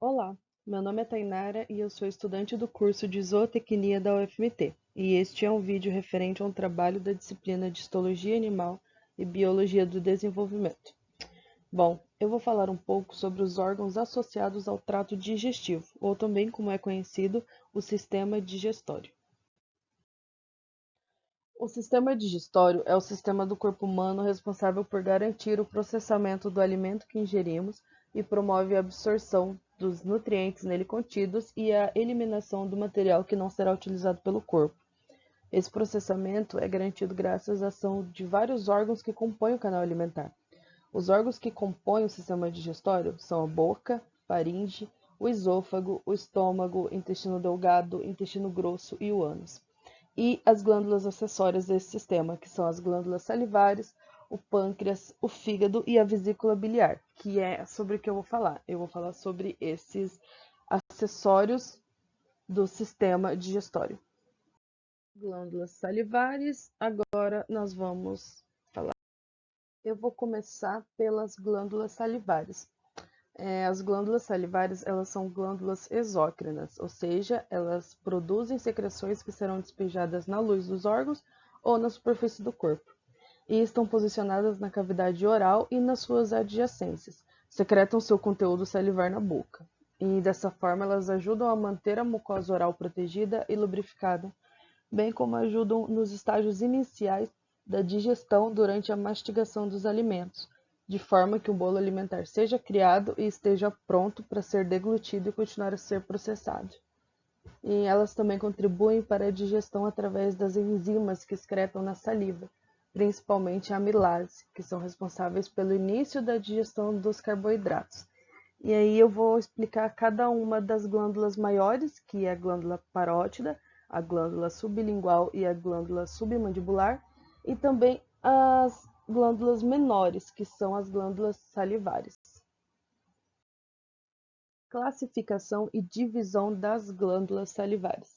Olá, meu nome é Tainara e eu sou estudante do curso de Zootecnia da UFMT, e este é um vídeo referente a um trabalho da disciplina de Histologia Animal e Biologia do Desenvolvimento. Bom, eu vou falar um pouco sobre os órgãos associados ao trato digestivo, ou também como é conhecido, o sistema digestório. O sistema digestório é o sistema do corpo humano responsável por garantir o processamento do alimento que ingerimos e promove a absorção dos nutrientes nele contidos e a eliminação do material que não será utilizado pelo corpo. Esse processamento é garantido graças à ação de vários órgãos que compõem o canal alimentar. Os órgãos que compõem o sistema digestório são a boca, faringe, o esôfago, o estômago, intestino delgado, intestino grosso e o ânus e as glândulas acessórias desse sistema, que são as glândulas salivares, o pâncreas, o fígado e a vesícula biliar, que é sobre o que eu vou falar. Eu vou falar sobre esses acessórios do sistema digestório. Glândulas salivares, agora nós vamos falar. Eu vou começar pelas glândulas salivares. As glândulas salivares, elas são glândulas exócrinas, ou seja, elas produzem secreções que serão despejadas na luz dos órgãos ou na superfície do corpo, e estão posicionadas na cavidade oral e nas suas adjacências. Secretam seu conteúdo salivar na boca, e dessa forma elas ajudam a manter a mucosa oral protegida e lubrificada, bem como ajudam nos estágios iniciais da digestão durante a mastigação dos alimentos, de forma que o bolo alimentar seja criado e esteja pronto para ser deglutido e continuar a ser processado. E elas também contribuem para a digestão através das enzimas que excretam na saliva, principalmente a amilase, que são responsáveis pelo início da digestão dos carboidratos. E aí eu vou explicar cada uma das glândulas maiores, que é a glândula parótida, a glândula sublingual e a glândula submandibular, e também as glândulas menores, que são as glândulas salivares. Classificação e divisão das glândulas salivares.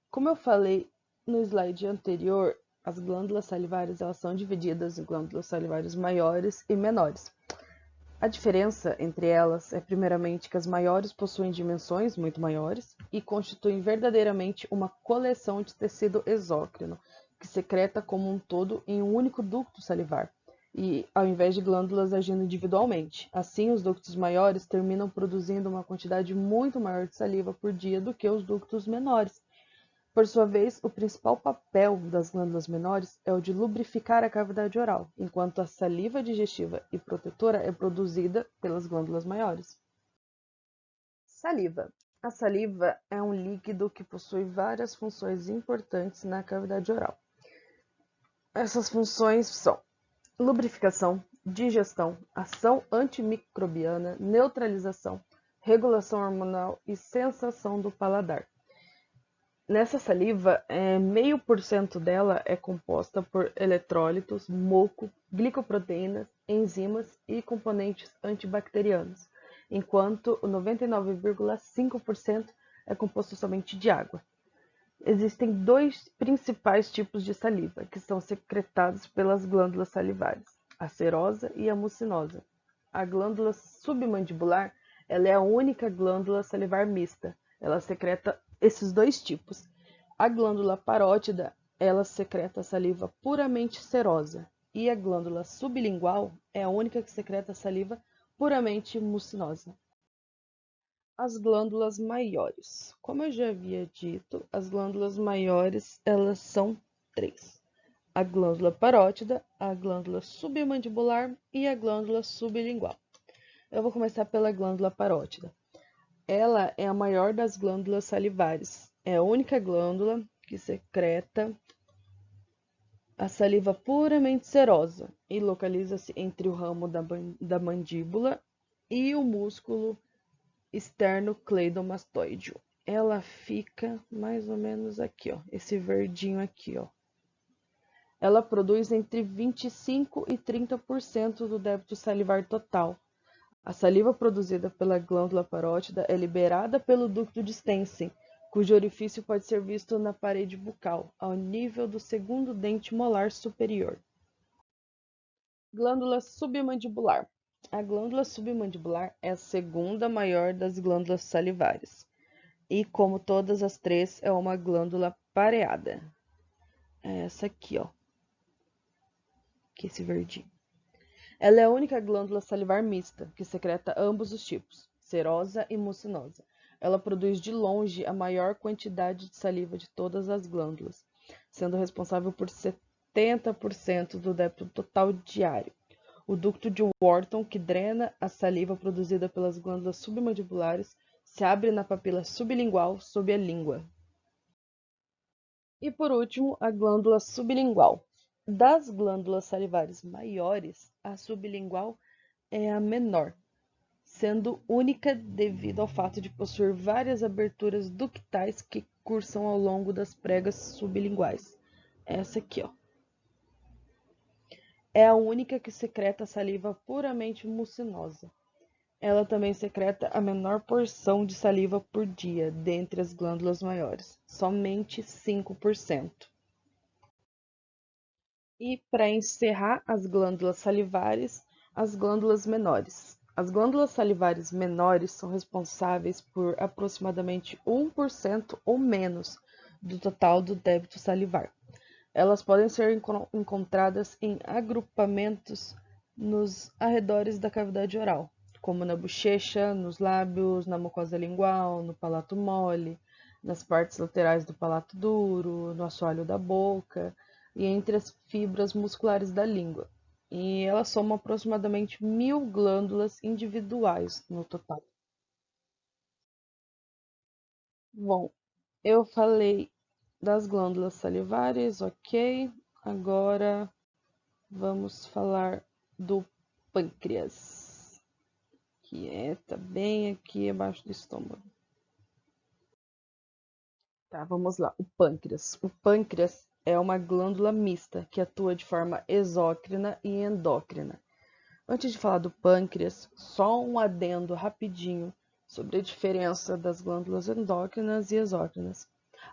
Como eu falei no slide anterior, as glândulas salivares elas são divididas em glândulas salivares maiores e menores. A diferença entre elas é, primeiramente, que as maiores possuem dimensões muito maiores e constituem verdadeiramente uma coleção de tecido exócrino, que secreta como um todo em um único ducto salivar, e ao invés de glândulas agindo individualmente. Assim, os ductos maiores terminam produzindo uma quantidade muito maior de saliva por dia do que os ductos menores. Por sua vez, o principal papel das glândulas menores é o de lubrificar a cavidade oral, enquanto a saliva digestiva e protetora é produzida pelas glândulas maiores. Saliva. A saliva é um líquido que possui várias funções importantes na cavidade oral. Essas funções são lubrificação, digestão, ação antimicrobiana, neutralização, regulação hormonal e sensação do paladar. Nessa saliva, 0,5% dela é composta por eletrólitos, moco, glicoproteínas, enzimas e componentes antibacterianos, enquanto o 99,5% é composto somente de água. Existem dois principais tipos de saliva, que são secretados pelas glândulas salivares, a serosa e a mucinosa. A glândula submandibular, ela é a única glândula salivar mista. Ela secreta esses dois tipos. A glândula parótida, ela secreta saliva puramente serosa. E a glândula sublingual é a única que secreta saliva puramente mucinosa. As glândulas maiores. Como eu já havia dito, as glândulas maiores, elas são três. A glândula parótida, a glândula submandibular e a glândula sublingual. Eu vou começar pela glândula parótida. Ela é a maior das glândulas salivares. É a única glândula que secreta a saliva puramente serosa e localiza-se entre o ramo da mandíbula e o músculo esternocleidomastoideo. Ela fica mais ou menos aqui, ó, esse verdinho aqui, ó. Ela produz entre 25% e 30% do débito salivar total. A saliva produzida pela glândula parótida é liberada pelo ducto de Stensen, cujo orifício pode ser visto na parede bucal, ao nível do segundo dente molar superior. Glândula submandibular. A glândula submandibular é a segunda maior das glândulas salivares. E, como todas as três, é uma glândula pareada. É essa aqui, ó. Que é esse verdinho. Ela é a única glândula salivar mista, que secreta ambos os tipos, serosa e mucinosa. Ela produz de longe a maior quantidade de saliva de todas as glândulas, sendo responsável por 70% do débito total diário. O ducto de Wharton, que drena a saliva produzida pelas glândulas submandibulares, se abre na papila sublingual sob a língua. E por último, a glândula sublingual. Das glândulas salivares maiores, a sublingual é a menor, sendo única devido ao fato de possuir várias aberturas ductais que cursam ao longo das pregas sublinguais. Essa aqui, ó. É a única que secreta saliva puramente mucinosa. Ela também secreta a menor porção de saliva por dia dentre as glândulas maiores, somente 5%. E para encerrar as glândulas salivares, as glândulas menores. As glândulas salivares menores são responsáveis por aproximadamente 1% ou menos do total do débito salivar. Elas podem ser encontradas em agrupamentos nos arredores da cavidade oral, como na bochecha, nos lábios, na mucosa lingual, no palato mole, nas partes laterais do palato duro, no assoalho da boca e entre as fibras musculares da língua. E elas somam aproximadamente 1.000 glândulas individuais no total. Bom, eu falei das glândulas salivares, ok. Agora vamos falar do pâncreas, que tá bem aqui abaixo do estômago. Tá, vamos lá. O pâncreas. O pâncreas é uma glândula mista que atua de forma exócrina e endócrina. Antes de falar do pâncreas, só um adendo rapidinho sobre a diferença das glândulas endócrinas e exócrinas.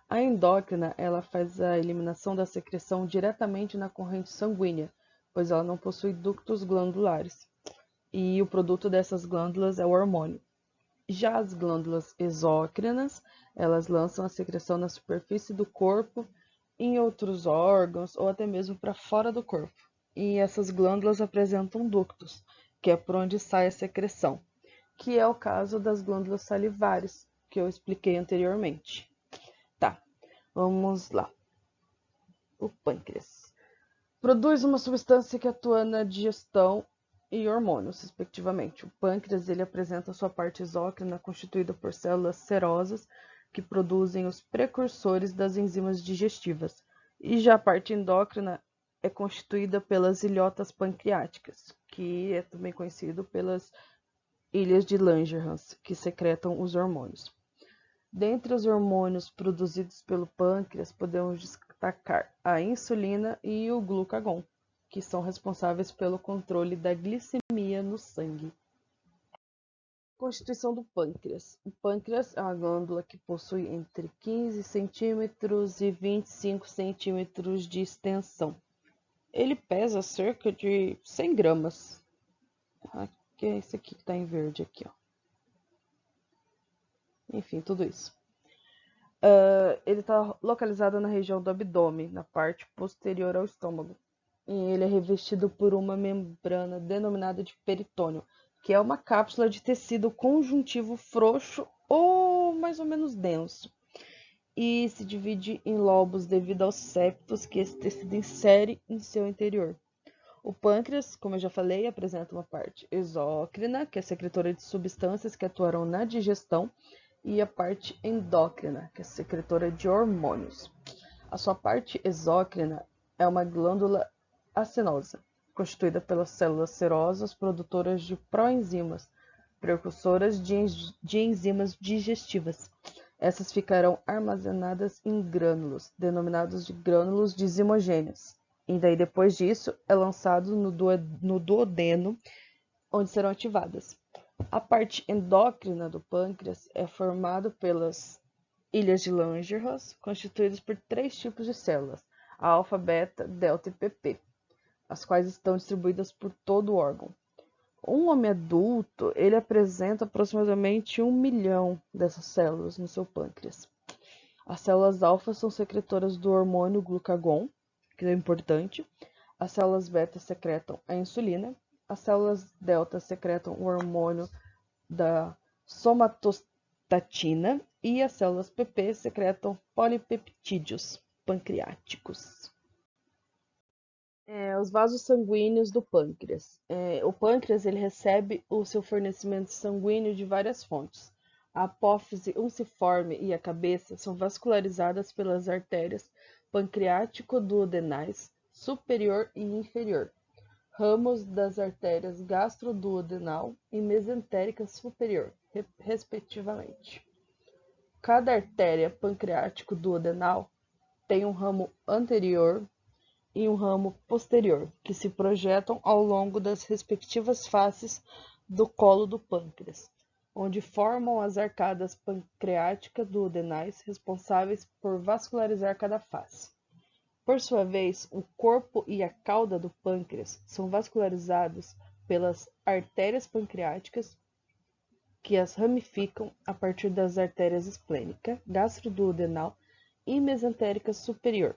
A endócrina, ela faz a eliminação da secreção diretamente na corrente sanguínea, pois ela não possui ductos glandulares. E o produto dessas glândulas é o hormônio. Já as glândulas exócrinas, elas lançam a secreção na superfície do corpo, em outros órgãos ou até mesmo para fora do corpo. E essas glândulas apresentam ductos, que é por onde sai a secreção, que é o caso das glândulas salivares, que eu expliquei anteriormente. Tá, vamos lá. O pâncreas produz uma substância que atua na digestão e hormônios, respectivamente. O pâncreas ele apresenta sua parte exócrina constituída por células serosas que produzem os precursores das enzimas digestivas. E já a parte endócrina é constituída pelas ilhotas pancreáticas, que é também conhecido pelas ilhas de Langerhans, que secretam os hormônios. Dentre os hormônios produzidos pelo pâncreas, podemos destacar a insulina e o glucagon, que são responsáveis pelo controle da glicemia no sangue. Constituição do pâncreas. O pâncreas é uma glândula que possui entre 15 centímetros e 25 centímetros de extensão. Ele pesa cerca de 100 gramas. Aqui é esse aqui que está em verde aqui, ó. Enfim, tudo isso. Ele está localizado na região do abdômen, na parte posterior ao estômago. E ele é revestido por uma membrana denominada de peritônio, que é uma cápsula de tecido conjuntivo frouxo ou mais ou menos denso. E se divide em lobos devido aos septos que esse tecido insere em seu interior. O pâncreas, como eu já falei, apresenta uma parte exócrina, que é secretora de substâncias que atuarão na digestão, e a parte endócrina, que é secretora de hormônios. A sua parte exócrina é uma glândula acinosa, constituída pelas células serosas produtoras de proenzimas, precursoras de enzimas digestivas. Essas ficarão armazenadas em grânulos, denominados de grânulos dizimogêneos. E daí, depois disso, é lançado no duodeno, onde serão ativadas. A parte endócrina do pâncreas é formada pelas ilhas de Langerhans, constituídas por 3 tipos de células, a alfa, beta, delta e pp, as quais estão distribuídas por todo o órgão. Um homem adulto, ele apresenta aproximadamente 1 milhão dessas células no seu pâncreas. As células alfa são secretoras do hormônio glucagon, que é importante. As células beta secretam a insulina. As células delta secretam o hormônio da somatostatina e as células PP secretam polipeptídeos pancreáticos. Os vasos sanguíneos do pâncreas. O pâncreas ele recebe o seu fornecimento sanguíneo de várias fontes. A apófise unciforme e a cabeça são vascularizadas pelas artérias pancreático-duodenais superior e inferior, ramos das artérias gastroduodenal e mesentérica superior, respectivamente. Cada artéria pancreático-duodenal tem um ramo anterior e um ramo posterior, que se projetam ao longo das respectivas faces do colo do pâncreas, onde formam as arcadas pancreática-duodenais responsáveis por vascularizar cada face. Por sua vez, o corpo e a cauda do pâncreas são vascularizados pelas artérias pancreáticas, que as ramificam a partir das artérias esplênica, gastroduodenal e mesentérica superior,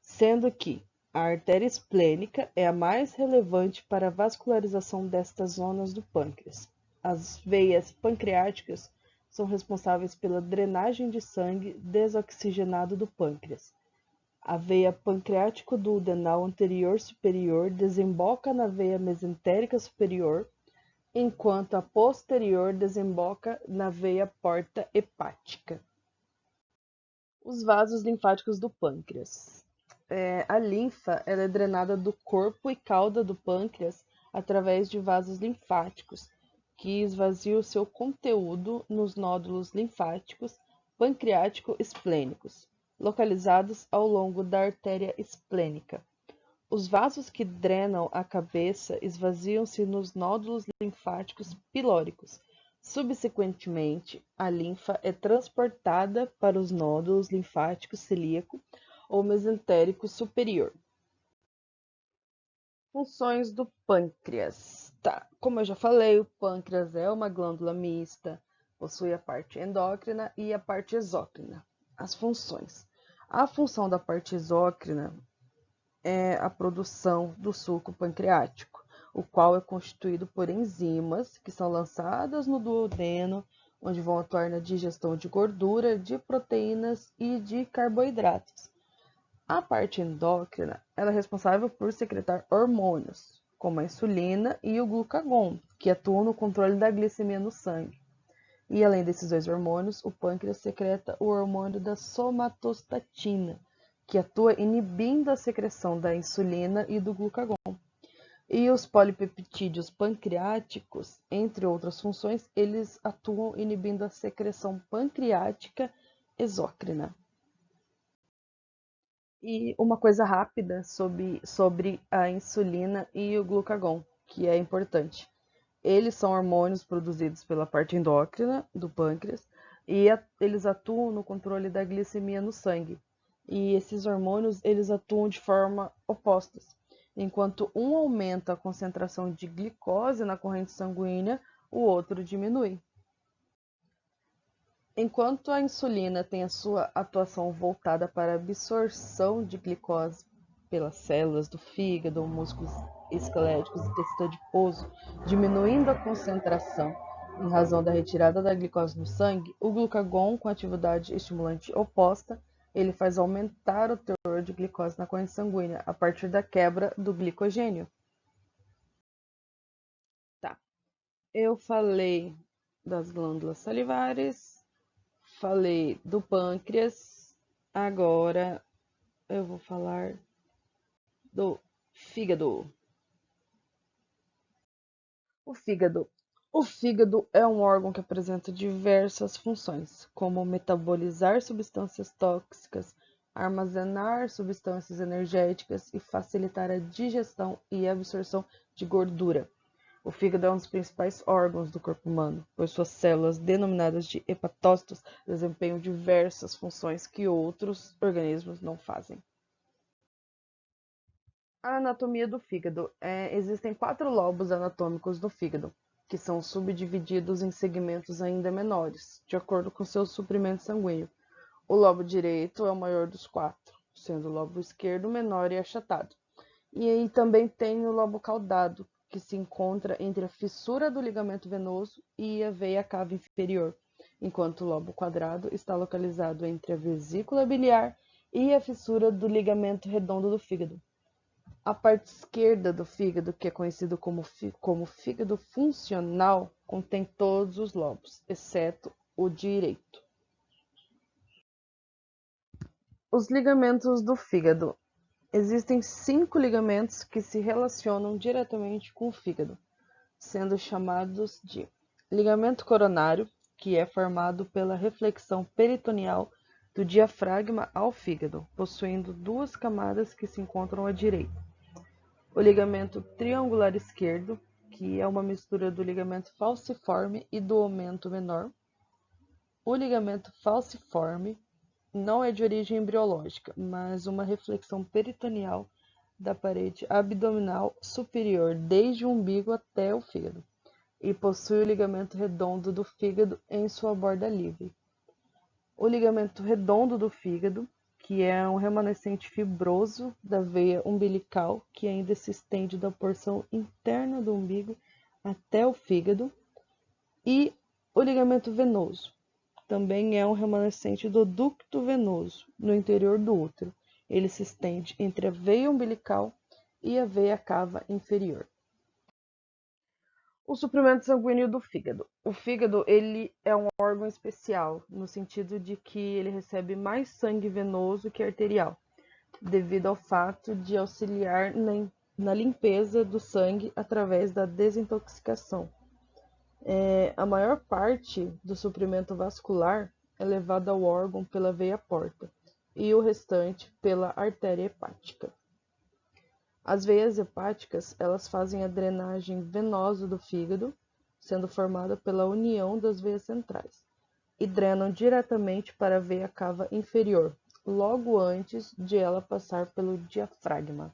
sendo que a artéria esplênica é a mais relevante para a vascularização destas zonas do pâncreas. As veias pancreáticas são responsáveis pela drenagem de sangue desoxigenado do pâncreas. A veia pancreático-duodenal anterior superior desemboca na veia mesentérica superior, enquanto a posterior desemboca na veia porta hepática. Os vasos linfáticos do pâncreas. A linfa ela é drenada do corpo e cauda do pâncreas através de vasos linfáticos, que esvaziam seu conteúdo nos nódulos linfáticos pancreático-esplênicos, localizados ao longo da artéria esplênica. Os vasos que drenam a cabeça esvaziam-se nos nódulos linfáticos pilóricos. Subsequentemente, a linfa é transportada para os nódulos linfáticos celíaco ou mesentérico superior. Funções do pâncreas. Como eu já falei, o pâncreas é uma glândula mista, possui a parte endócrina e a parte exócrina. As funções. A função da parte exócrina é a produção do suco pancreático, o qual é constituído por enzimas que são lançadas no duodeno, onde vão atuar na digestão de gordura, de proteínas e de carboidratos. A parte endócrina ela é responsável por secretar hormônios, como a insulina e o glucagon, que atuam no controle da glicemia no sangue. E além desses dois hormônios, o pâncreas secreta o hormônio da somatostatina, que atua inibindo a secreção da insulina e do glucagon. E os polipeptídeos pancreáticos, entre outras funções, eles atuam inibindo a secreção pancreática exócrina. E uma coisa rápida sobre a insulina e o glucagon, que é importante. Eles são hormônios produzidos pela parte endócrina do pâncreas e eles atuam no controle da glicemia no sangue. E esses hormônios, eles atuam de forma opostas. Enquanto um aumenta a concentração de glicose na corrente sanguínea, o outro diminui. Enquanto a insulina tem a sua atuação voltada para a absorção de glicose pelas células do fígado, músculos esqueléticos e tecido adiposo, diminuindo a concentração em razão da retirada da glicose no sangue, o glucagon, com atividade estimulante oposta, ele faz aumentar o teor de glicose na corrente sanguínea a partir da quebra do glicogênio. Eu falei das glândulas salivares, falei do pâncreas, agora eu vou falar do fígado. O fígado. O fígado é um órgão que apresenta diversas funções, como metabolizar substâncias tóxicas, armazenar substâncias energéticas e facilitar a digestão e absorção de gordura. O fígado é um dos principais órgãos do corpo humano, pois suas células, denominadas de hepatócitos, desempenham diversas funções que outros organismos não fazem. A anatomia do fígado. Existem 4 lobos anatômicos do fígado, que são subdivididos em segmentos ainda menores, de acordo com seu suprimento sanguíneo. O lobo direito é o maior dos 4, sendo o lobo esquerdo menor e achatado. E aí também tem o lobo caudado, que se encontra entre a fissura do ligamento venoso e a veia cava inferior, enquanto o lobo quadrado está localizado entre a vesícula biliar e a fissura do ligamento redondo do fígado. A parte esquerda do fígado, que é conhecido como fígado funcional, contém todos os lobos, exceto o direito. Os ligamentos do fígado. Existem 5 ligamentos que se relacionam diretamente com o fígado, sendo chamados de ligamento coronário, que é formado pela reflexão peritoneal do diafragma ao fígado, possuindo 2 camadas que se encontram à direita. O ligamento triangular esquerdo, que é uma mistura do ligamento falciforme e do aumento menor. O ligamento falciforme não é de origem embriológica, mas uma reflexão peritoneal da parede abdominal superior desde o umbigo até o fígado, e possui o ligamento redondo do fígado em sua borda livre. O ligamento redondo do fígado, que é um remanescente fibroso da veia umbilical que ainda se estende da porção interna do umbigo até o fígado, e o ligamento venoso, também é um remanescente do ducto venoso no interior do útero. Ele se estende entre a veia umbilical e a veia cava inferior. O suprimento sanguíneo do fígado. O fígado ele é um órgão especial, no sentido de que ele recebe mais sangue venoso que arterial, devido ao fato de auxiliar na limpeza do sangue através da desintoxicação. A maior parte do suprimento vascular é levado ao órgão pela veia porta e o restante pela artéria hepática. As veias hepáticas, elas fazem a drenagem venosa do fígado, sendo formada pela união das veias centrais, e drenam diretamente para a veia cava inferior, logo antes de ela passar pelo diafragma.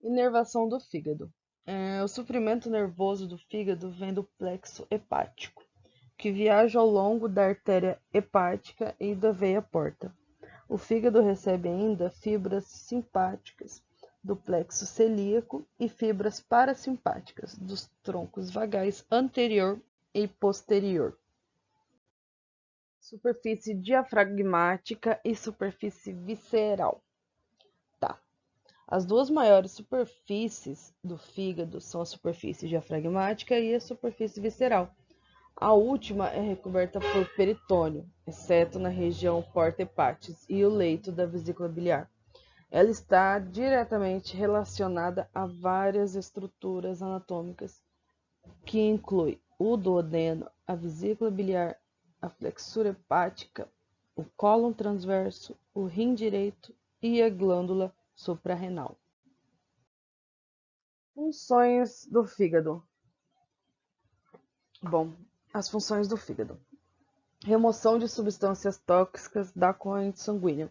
Inervação do fígado. O suprimento nervoso do fígado vem do plexo hepático, que viaja ao longo da artéria hepática e da veia porta. O fígado recebe ainda fibras simpáticas do plexo celíaco e fibras parasimpáticas dos troncos vagais anterior e posterior. Superfície diafragmática e superfície visceral. As 2 maiores superfícies do fígado são a superfície diafragmática e a superfície visceral. A última é recoberta por peritônio, exceto na região porta-hepátis e o leito da vesícula biliar. Ela está diretamente relacionada a várias estruturas anatômicas, que inclui o duodeno, a vesícula biliar, a flexura hepática, o cólon transverso, o rim direito e a glândula suprarrenal. Funções do fígado. Bom, as funções do fígado. Remoção de substâncias tóxicas da corrente sanguínea,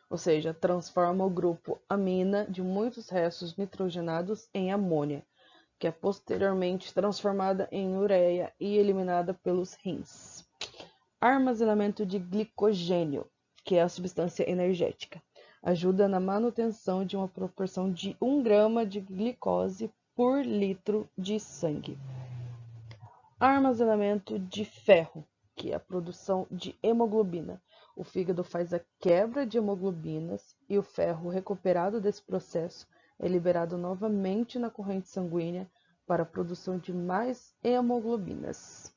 ou seja, transforma o grupo amina de muitos restos nitrogenados em amônia, que é posteriormente transformada em ureia e eliminada pelos rins. Armazenamento de glicogênio, que é a substância energética, ajuda na manutenção de uma proporção de 1 grama de glicose por litro de sangue. Armazenamento de ferro, que é a produção de hemoglobina. O fígado faz a quebra de hemoglobinas e o ferro recuperado desse processo é liberado novamente na corrente sanguínea para a produção de mais hemoglobinas.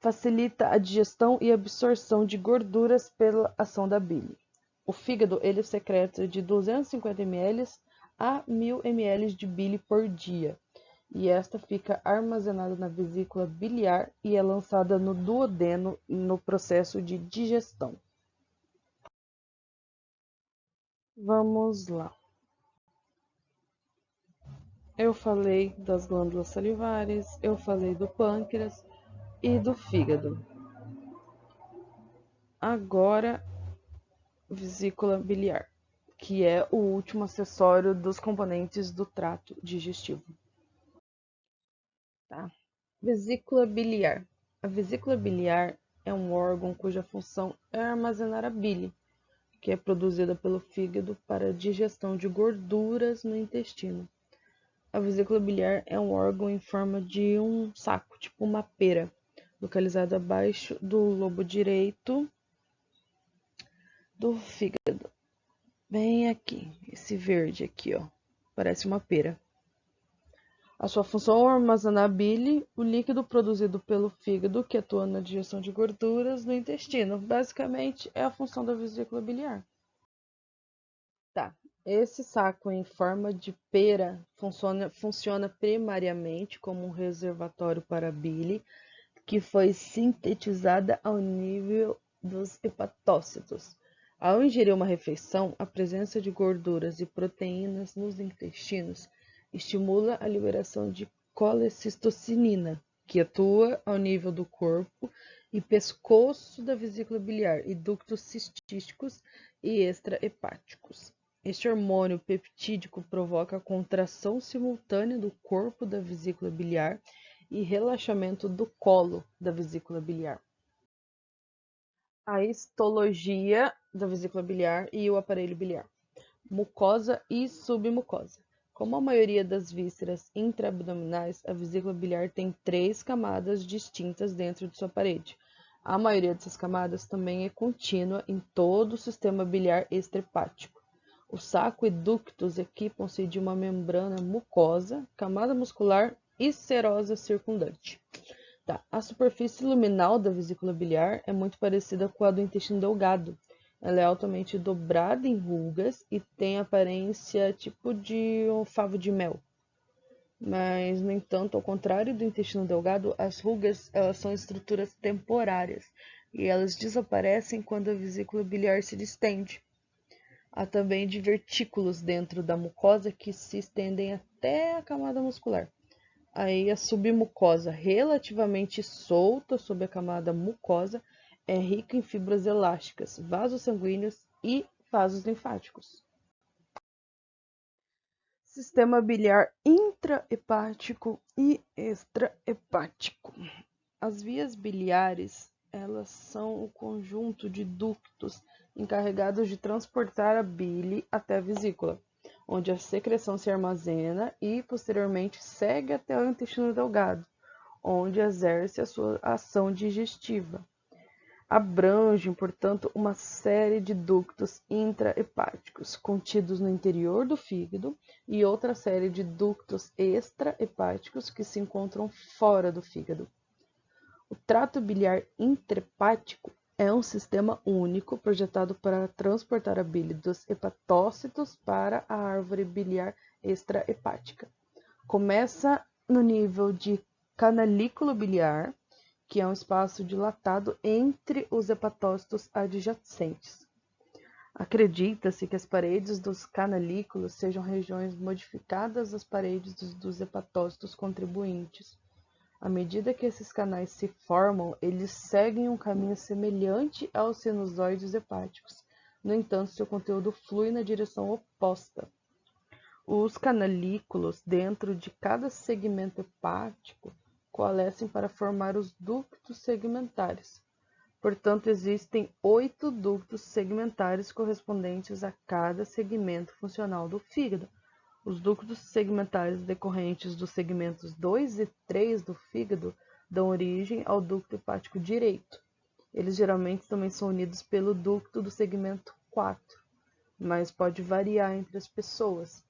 Facilita a digestão e absorção de gorduras pela ação da bile. O fígado ele secreta de 250 ml a 1000 ml de bile por dia, e esta fica armazenada na vesícula biliar e é lançada no duodeno no processo de digestão. Vamos lá. Eu falei das glândulas salivares, eu falei do pâncreas e do fígado. Agora, vesícula biliar, que é o último acessório dos componentes do trato digestivo. Tá? Vesícula biliar. A vesícula biliar é um órgão cuja função é armazenar a bile, que é produzida pelo fígado para a digestão de gorduras no intestino. A vesícula biliar é um órgão em forma de um saco, tipo uma pera, localizado abaixo do lobo direito do fígado. Bem aqui, esse verde aqui, ó, parece uma pera. A sua função é armazenar a bile, o líquido produzido pelo fígado que atua na digestão de gorduras no intestino. Basicamente, é a função da vesícula biliar. Tá. Esse saco em forma de pera funciona primariamente como um reservatório para a bile, que foi sintetizada ao nível dos hepatócitos. Ao ingerir uma refeição, a presença de gorduras e proteínas nos intestinos estimula a liberação de colecistocinina, que atua ao nível do corpo e pescoço da vesícula biliar e ductos cistíticos e extrahepáticos. Este hormônio peptídico provoca a contração simultânea do corpo da vesícula biliar e relaxamento do colo da vesícula biliar. A histologia da vesícula biliar e o aparelho biliar. Mucosa e submucosa. Como a maioria das vísceras intraabdominais, a vesícula biliar tem 3 camadas distintas dentro de sua parede. A maioria dessas camadas também é contínua em todo o sistema biliar extrahepático. O saco e ductos equipam-se de uma membrana mucosa, camada muscular e serosa circundante. Tá. A superfície luminal da vesícula biliar é muito parecida com a do intestino delgado. Ela é altamente dobrada em rugas e tem aparência tipo de um favo de mel. Mas, no entanto, ao contrário do intestino delgado, as rugas elas são estruturas temporárias e elas desaparecem quando a vesícula biliar se distende. Há também divertículos dentro da mucosa que se estendem até a camada muscular. Aí a submucosa, relativamente solta sob a camada mucosa, é rica em fibras elásticas, vasos sanguíneos e vasos linfáticos. Sistema biliar intrahepático e extrahepático. As vias biliares, elas são o conjunto de ductos encarregados de transportar a bile até a vesícula, onde a secreção se armazena e, posteriormente, segue até o intestino delgado, onde exerce a sua ação digestiva. Abrangem, portanto, uma série de ductos intrahepáticos contidos no interior do fígado e outra série de ductos extrahepáticos que se encontram fora do fígado. O trato biliar intrahepático é um sistema único projetado para transportar a bile dos hepatócitos para a árvore biliar extrahepática. Começa no nível de canalículo biliar, que é um espaço dilatado entre os hepatócitos adjacentes. Acredita-se que as paredes dos canalículos sejam regiões modificadas das paredes dos hepatócitos contribuintes. À medida que esses canais se formam, eles seguem um caminho semelhante aos sinusoides hepáticos. No entanto, seu conteúdo flui na direção oposta. Os canalículos dentro de cada segmento hepático coalescem para formar os ductos segmentares. Portanto, existem 8 ductos segmentares correspondentes a cada segmento funcional do fígado. Os ductos segmentares decorrentes dos segmentos 2 e 3 do fígado dão origem ao ducto hepático direito. Eles geralmente também são unidos pelo ducto do segmento 4, mas pode variar entre as pessoas.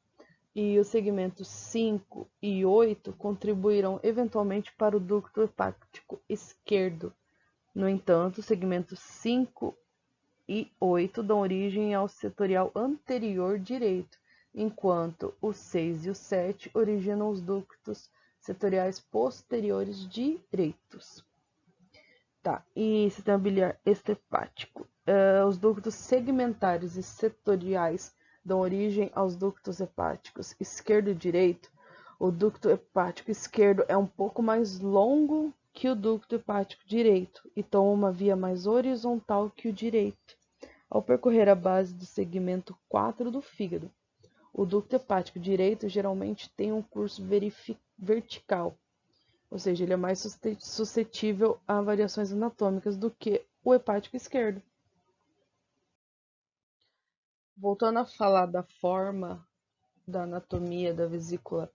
E os segmentos 5 e 8 contribuirão eventualmente para o ducto hepático esquerdo. No entanto, os segmentos 5 e 8 dão origem ao setorial anterior direito, enquanto o 6 e o 7 originam os ductos setoriais posteriores direitos. Tá, e sistema biliar extrahepático. Os ductos segmentares e setoriais dão origem aos ductos hepáticos esquerdo e direito. O ducto hepático esquerdo é um pouco mais longo que o ducto hepático direito e toma uma via mais horizontal que o direito. ao percorrer a base do segmento 4 do fígado. O ducto hepático direito geralmente tem um curso vertical, ou seja, ele é mais suscetível a variações anatômicas do que o hepático esquerdo. Voltando a falar da forma da anatomia da vesícula,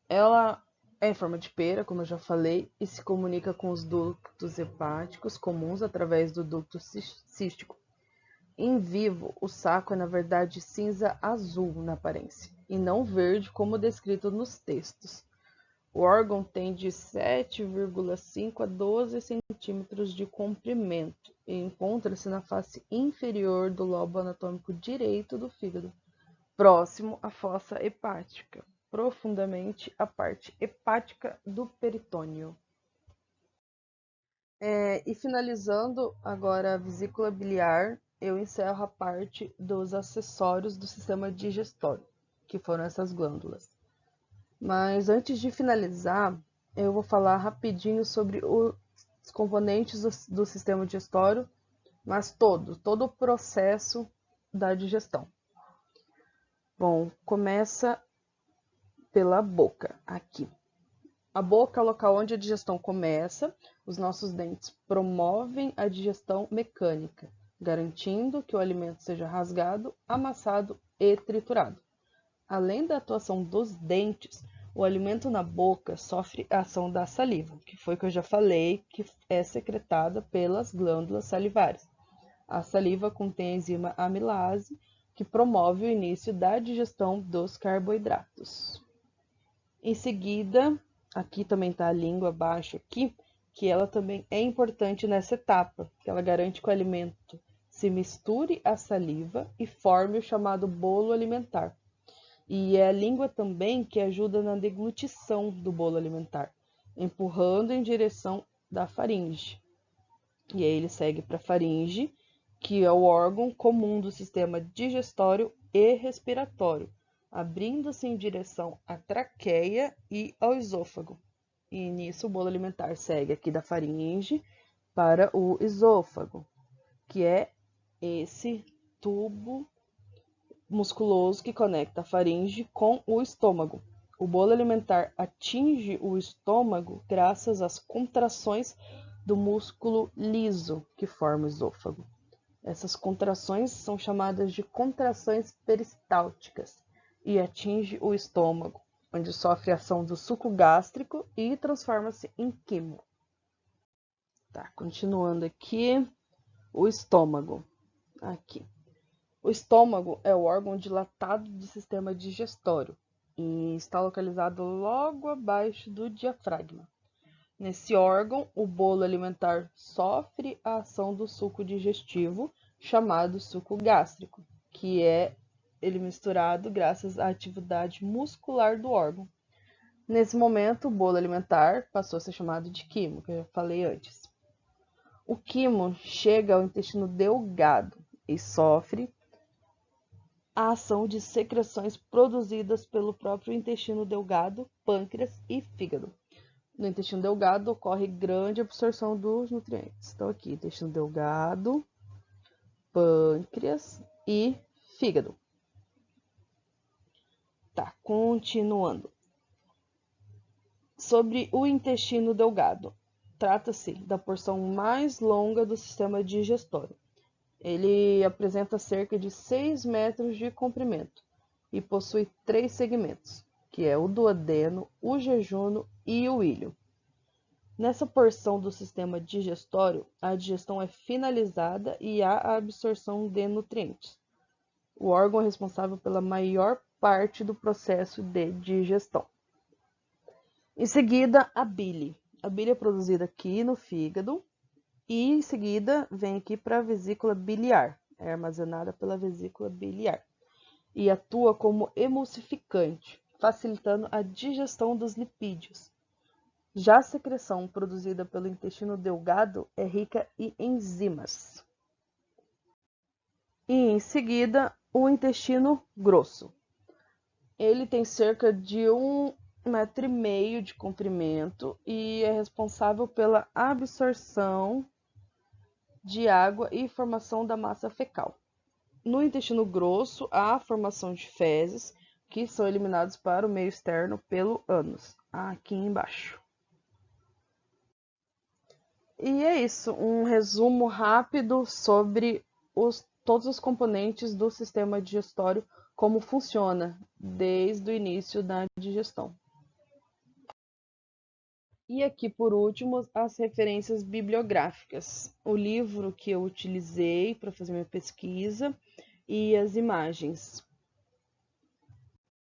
ela é em forma de pera, como eu já falei, e se comunica com os ductos hepáticos comuns através do ducto cístico. Em vivo, o saco é na verdade cinza-azul na aparência, e não verde como descrito nos textos. O órgão tem de 7,5 a 12 centímetros de comprimento e encontra-se na face inferior do lobo anatômico direito do fígado, próximo à fossa hepática, profundamente a parte hepática do peritônio. E finalizando agora a vesícula biliar, eu encerro a parte dos acessórios do sistema digestório, que foram essas glândulas. Mas antes de finalizar, eu vou falar rapidinho sobre os componentes do sistema digestório, mas todo o processo da digestão. Bom, começa pela boca, aqui. A boca é o local onde a digestão começa. Os nossos dentes promovem a digestão mecânica, garantindo que o alimento seja rasgado, amassado e triturado. Além da atuação dos dentes, o alimento na boca sofre a ação da saliva, que foi que eu já falei, que é secretada pelas glândulas salivares. A saliva contém a enzima amilase, que promove o início da digestão dos carboidratos. Em seguida, aqui também está a língua abaixo aqui, que ela também é importante nessa etapa, que ela garante que o alimento se misture à saliva e forme o chamado bolo alimentar. E é a língua também que ajuda na deglutição do bolo alimentar, empurrando em direção da faringe. E aí ele segue para a faringe, que é o órgão comum do sistema digestório e respiratório, abrindo-se em direção à traqueia e ao esôfago. E nisso o bolo alimentar segue aqui da faringe para o esôfago, que é esse tubo musculoso que conecta a faringe com o estômago. O bolo alimentar atinge o estômago graças às contrações do músculo liso que forma o esôfago. Essas contrações são chamadas de contrações peristálticas e atinge o estômago, onde sofre a ação do suco gástrico e transforma-se em quimo. Tá, continuando aqui, o estômago. Aqui. O estômago é o órgão dilatado do sistema digestório e está localizado logo abaixo do diafragma. Nesse órgão, o bolo alimentar sofre a ação do suco digestivo, chamado suco gástrico, que é ele misturado graças à atividade muscular do órgão. Nesse momento, o bolo alimentar passou a ser chamado de quimo, que eu já falei antes. O quimo chega ao intestino delgado e sofre a ação de secreções produzidas pelo próprio intestino delgado, pâncreas e fígado. No intestino delgado ocorre grande absorção dos nutrientes. Então aqui, intestino delgado, pâncreas e fígado. Tá, continuando. Sobre o intestino delgado. Trata-se da porção mais longa do sistema digestório. Ele apresenta cerca de 6 metros de comprimento e possui 3 segmentos, que é o duodeno, o jejuno e o íleo. Nessa porção do sistema digestório, a digestão é finalizada e há a absorção de nutrientes. O órgão é responsável pela maior parte do processo de digestão. Em seguida, a bile. A bile é produzida aqui no fígado e em seguida vem aqui para a vesícula biliar. É armazenada pela vesícula biliar e atua como emulsificante, facilitando a digestão dos lipídios. Já a secreção produzida pelo intestino delgado é rica em enzimas. E em seguida, o intestino grosso. Ele tem cerca de 1,5 metro de comprimento e é responsável pela absorção de água e formação da massa fecal. No intestino grosso, há a formação de fezes, que são eliminados para o meio externo pelo ânus, aqui embaixo. E é isso, um resumo rápido sobre todos os componentes do sistema digestório, como funciona desde o início da digestão. E aqui, por último, as referências bibliográficas. O livro que eu utilizei para fazer minha pesquisa e as imagens.